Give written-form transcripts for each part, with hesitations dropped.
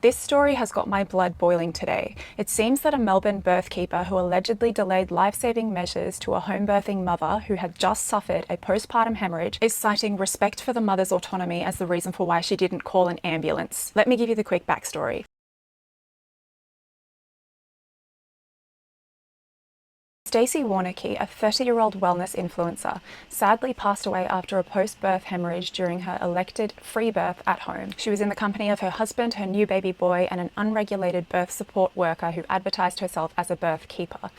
This story has got my blood boiling today. It seems that a Melbourne birth keeper who allegedly delayed life-saving measures to a home birthing mother who had just suffered a postpartum hemorrhage is citing respect for the mother's autonomy as the reason for why she didn't call an ambulance. Let me give you the quick backstory. Stacey Warnocky, a 30-year-old wellness influencer, sadly passed away after a post-birth hemorrhage during her elected free birth at home. She was in the company of her husband, her new baby boy, and an unregulated birth support worker who advertised herself as a birth keeper.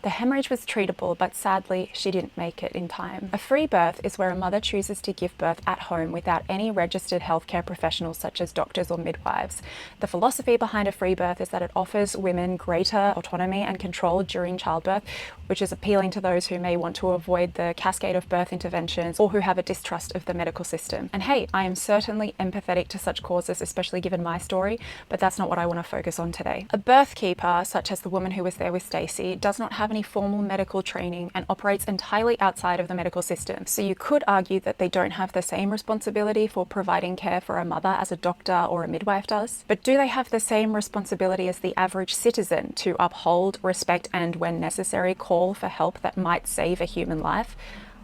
The hemorrhage was treatable, but sadly, she didn't make it in time. A free birth is where a mother chooses to give birth at home without any registered healthcare professionals such as doctors or midwives. The philosophy behind a free birth is that it offers women greater autonomy and control during childbirth, which is appealing to those who may want to avoid the cascade of birth interventions or who have a distrust of the medical system. And hey, I am certainly empathetic to such causes, especially given my story, but that's not what I want to focus on today. A birth keeper, such as the woman who was there with Stacey, does not have any formal medical training and operates entirely outside of the medical system. So you could argue that they don't have the same responsibility for providing care for a mother as a doctor or a midwife does. But do they have the same responsibility as the average citizen to uphold, respect, and when necessary, call for help that might save a human life?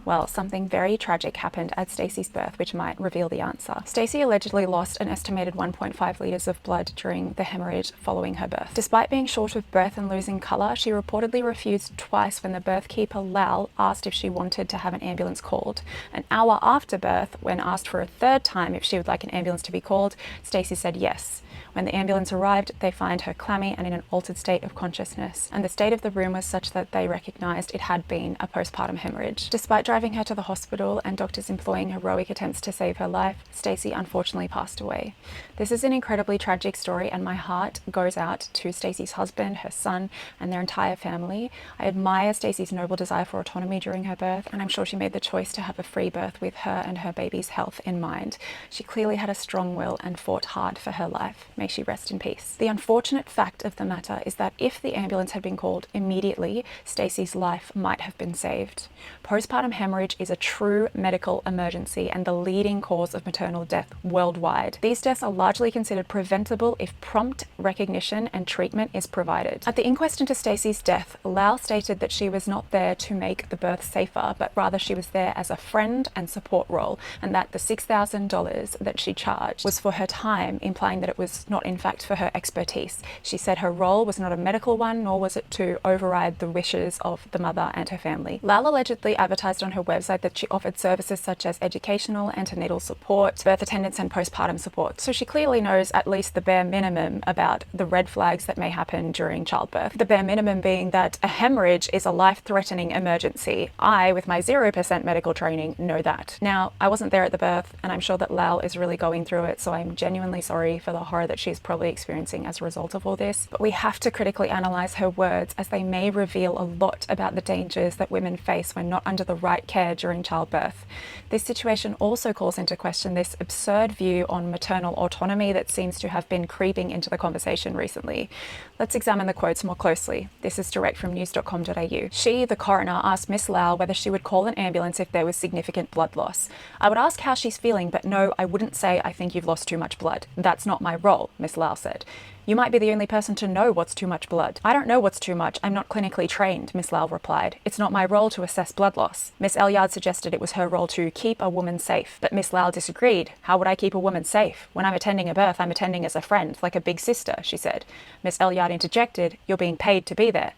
Well, something very tragic happened at Stacey's birth, which might reveal the answer. Stacey allegedly lost an estimated 1.5 litres of blood during the hemorrhage following her birth. Despite being short of breath and losing colour, she reportedly refused twice when the birth keeper, Lal, asked if she wanted to have an ambulance called. An hour after birth, when asked for a third time if she would like an ambulance to be called, Stacey said yes. When the ambulance arrived, they find her clammy and in an altered state of consciousness, and the state of the room was such that they recognised it had been a postpartum hemorrhage. Despite driving her to the hospital and doctors employing heroic attempts to save her life, Stacey unfortunately passed away. This is an incredibly tragic story, and my heart goes out to Stacey's husband, her son, and their entire family. I admire Stacey's noble desire for autonomy during her birth, and I'm sure she made the choice to have a free birth with her and her baby's health in mind. She clearly had a strong will and fought hard for her life. May she rest in peace. The unfortunate fact of the matter is that if the ambulance had been called immediately, Stacey's life might have been saved. Postpartum hemorrhage is a true medical emergency and the leading cause of maternal death worldwide. These deaths are largely considered preventable if prompt recognition and treatment is provided. At the inquest into Stacey's death, Lal stated that she was not there to make the birth safer, but rather she was there as a friend and support role, and that the $6,000 that she charged was for her time, implying that it was not in fact for her expertise. She said her role was not a medical one, nor was it to override the wishes of the mother and her family. Lal allegedly advertised on her website that she offered services such as educational, antenatal support, birth attendance, and postpartum support. So she clearly knows at least the bare minimum about the red flags that may happen during childbirth. The bare minimum being that a hemorrhage is a life-threatening emergency. I, with my 0% medical training, know that. Now, I wasn't there at the birth, and I'm sure that Lal is really going through it, so I'm genuinely sorry for the horror that she's probably experiencing as a result of all this. But we have to critically analyze her words, as they may reveal a lot about the dangers that women face when not under the right care during childbirth. This situation also calls into question this absurd view on maternal autonomy that seems to have been creeping into the conversation recently. Let's examine the quotes more closely. This is direct from news.com.au. She, the coroner, asked Miss Lau whether she would call an ambulance if there was significant blood loss. I would ask how she's feeling, but no, I wouldn't say I think you've lost too much blood. That's not my role, Miss Lau said. You might be the only person to know what's too much blood. I don't know what's too much. I'm not clinically trained, Miss Lau replied. It's not my role to assess blood loss. Miss Elyard suggested it was her role to keep a woman safe, but Miss Lau disagreed. How would I keep a woman safe? When I'm attending a birth, I'm attending as a friend, like a big sister, she said. Miss Elyard interjected, you're being paid to be there.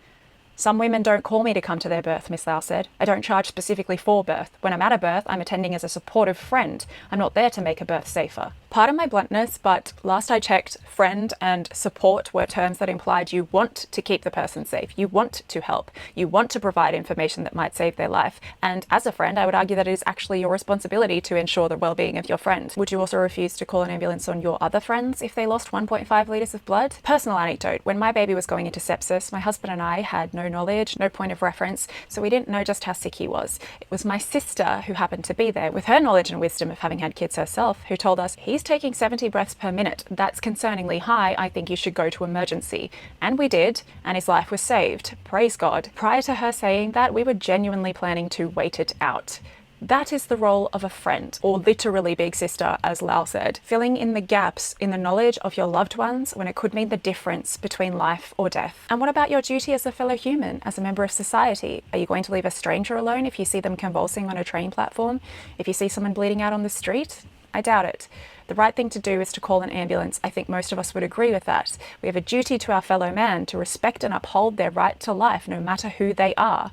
Some women don't call me to come to their birth, Miss Lau said. I don't charge specifically for birth. When I'm at a birth, I'm attending as a supportive friend. I'm not there to make a birth safer. Pardon my bluntness, but last I checked, friend and support were terms that implied you want to keep the person safe. You want to help. You want to provide information that might save their life. And as a friend, I would argue that it is actually your responsibility to ensure the well-being of your friend. Would you also refuse to call an ambulance on your other friends if they lost 1.5 litres of blood? Personal anecdote. When my baby was going into sepsis, my husband and I had no knowledge, no point of reference, so we didn't know just how sick he was. It was my sister who happened to be there with her knowledge and wisdom of having had kids herself, who told us, he's taking 70 breaths per minute. That's concerningly high. I think you should go to emergency. And we did, and his life was saved. Praise God. Prior to her saying that, we were genuinely planning to wait it out. That is the role of a friend, or literally big sister, as Lal said, filling in the gaps in the knowledge of your loved ones when it could mean the difference between life or death. And what about your duty as a fellow human, as a member of society? Are you going to leave a stranger alone if you see them convulsing on a train platform? If you see someone bleeding out on the street? I doubt it. The right thing to do is to call an ambulance. I think most of us would agree with that. We have a duty to our fellow man to respect and uphold their right to life, no matter who they are.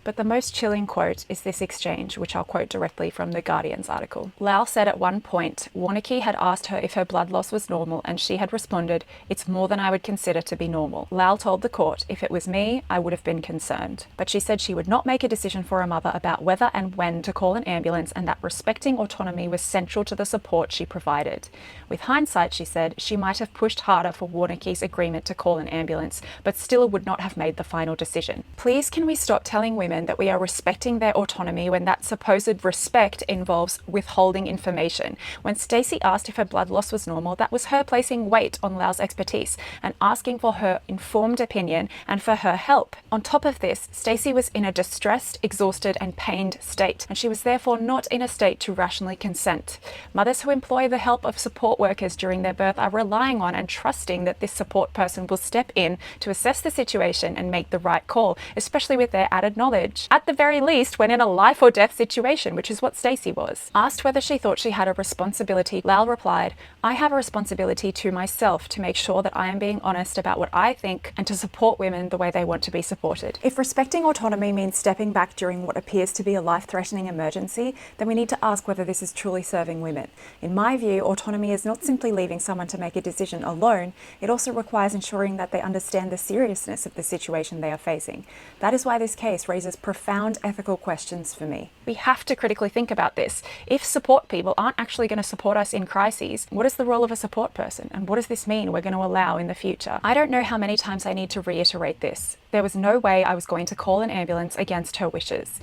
But the most chilling quote is this exchange, which I'll quote directly from the Guardian's article. Lal said at one point, Warneke had asked her if her blood loss was normal, and she had responded, "It's more than I would consider to be normal." Lal told the court, "If it was me, I would have been concerned." But she said she would not make a decision for her mother about whether and when to call an ambulance, and that respecting autonomy was central to the support she provided. With hindsight, she said, she might have pushed harder for Warneke's agreement to call an ambulance, but still would not have made the final decision. Please, can we stop telling women that we are respecting their autonomy when that supposed respect involves withholding information? When Stacey asked if her blood loss was normal, that was her placing weight on Lal's expertise and asking for her informed opinion and for her help. On top of this, Stacey was in a distressed, exhausted and pained state, and she was therefore not in a state to rationally consent. Mothers who employ the help of support workers during their birth are relying on and trusting that this support person will step in to assess the situation and make the right call, especially with their added knowledge. At the very least, when in a life or death situation, which is what Stacey was. Asked whether she thought she had a responsibility, Lal replied, "I have a responsibility to myself to make sure that I am being honest about what I think and to support women the way they want to be supported." If respecting autonomy means stepping back during what appears to be a life-threatening emergency, then we need to ask whether this is truly serving women. In my view, autonomy is not simply leaving someone to make a decision alone, it also requires ensuring that they understand the seriousness of the situation they are facing. That is why this case raises profound ethical questions for me. We have to critically think about this. If support people aren't actually going to support us in crises, what is the role of a support person? And what does this mean we're going to allow in the future? I don't know how many times I need to reiterate this. There was no way I was going to call an ambulance against her wishes.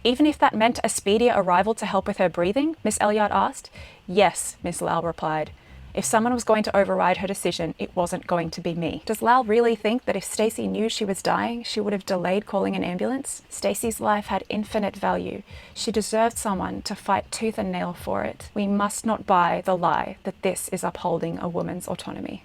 Even if that meant a speedier arrival to help with her breathing, Miss Elliott asked. Yes, Miss Lal replied. If someone was going to override her decision, it wasn't going to be me. Does Lal really think that if Stacey knew she was dying, she would have delayed calling an ambulance? Stacey's life had infinite value. She deserved someone to fight tooth and nail for it. We must not buy the lie that this is upholding a woman's autonomy.